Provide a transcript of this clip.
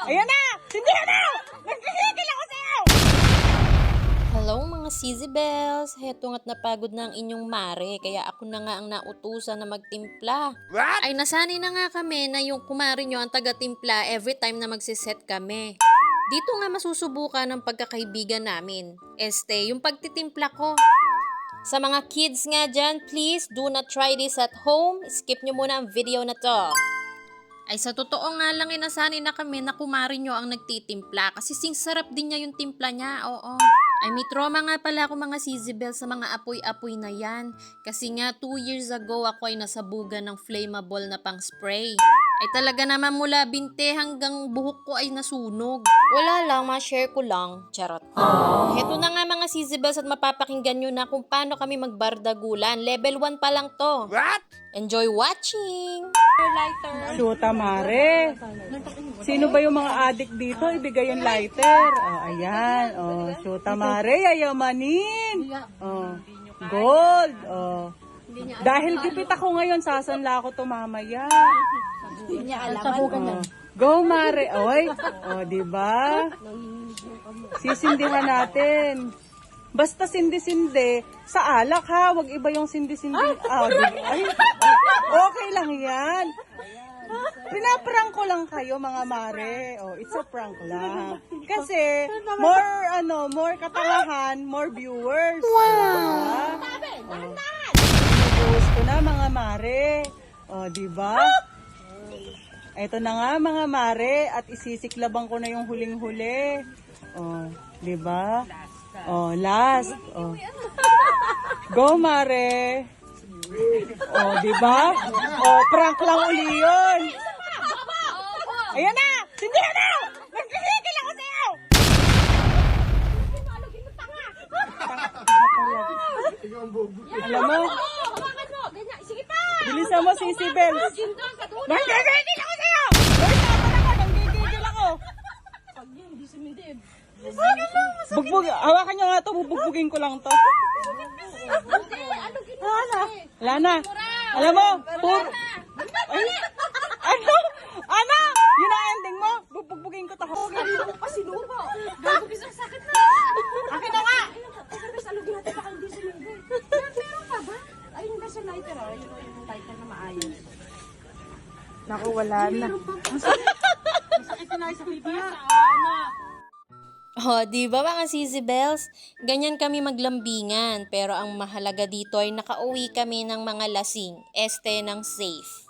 Ayan na! Sindihan na! Nagkikigil ako sa'yo! Hello mga Sizzy Bells! Heto nga't napagod na ang inyong mare, kaya ako na nga ang nautusan na magtimpla. What? Ay nasanay na nga kami na yung kumari nyo ang taga-timpla every time na magsiset kami. Dito nga masusubukan ng pagkakaibigan namin. Yung pagtitimpla ko. Sa mga kids nga dyan, please do not try this at home. Skip nyo muna ang video na to. Ay sa totoo nga lang nasanay na kami na kumari nyo ang nagtitimpla kasi sarap din niya yung timpla niya, oo. Ay may trauma nga pala ako mga Sizzy Bells sa mga apoy-apoy na yan. Kasi nga 2 years ago ako ay nasabugan ng flammable na pang spray. Ay talaga naman mula binte hanggang buhok ko ay nasunog. Wala lang, ma-share ko lang. Charot. Heto na nga mga Sizzy Bells at mapapakinggan nyo na kung paano kami magbardagulan. Level 1 pa lang to. What? Enjoy watching! Shoota, Mare. Sino ba yung mga adik dito? Ibigay yung lighter. Oh, ayan. Oh, shoota, Mare. Yayamanin. Oh, gold. Oh. Dahil gipit ako ngayon, sasanla ako to mamaya. Oh. Go, Mare. Oy. Oh, diba? Sisindihan natin. Basta sindi-sindi, sa alak ha, wag iba yung sindi-sindi. Ay, okay lang yan. Pinaprank ko lang kayo mga mare. Oh, it's a prank lang. Kasi, more katangahan, more viewers. Wow! Viewers ko na mga mare. Oh, diba? Ito na nga mga mare, at isisiklabang ko na yung huling-huli. Oh, diba? Oh, last. Oh. Go, Mare. Oh, di ba? Oh, prank lang uli yun. Ayan na! Sindihan na! Nagkikigil ako sa'yo! Alam mo? Bilisan mo, Sizzy Bells. Nagkikigil ako sa'yo! Uy, tama na ako! Nagkikigil ako! Bugbog, hawakan nyo nga to, bubugbugin ko lang to. Wala na. Alam mo, ay, ano? Yun ang ending mo? Bubugbugin ko to. Kanina mo pa sinubo. Gago bisa sakit na. Akin na nga! Mas alugin natin baka hindi sinubo. Meron pa ba? Ayun ba sa lighter? Ayun yung lighter na maayos. Naku, wala na. Masakit na sa pipa. Oh, di ba mga Sizzy Bells? Ganyan kami maglambingan, pero ang mahalaga dito ay nakauwi kami ng mga lasing, ng safe.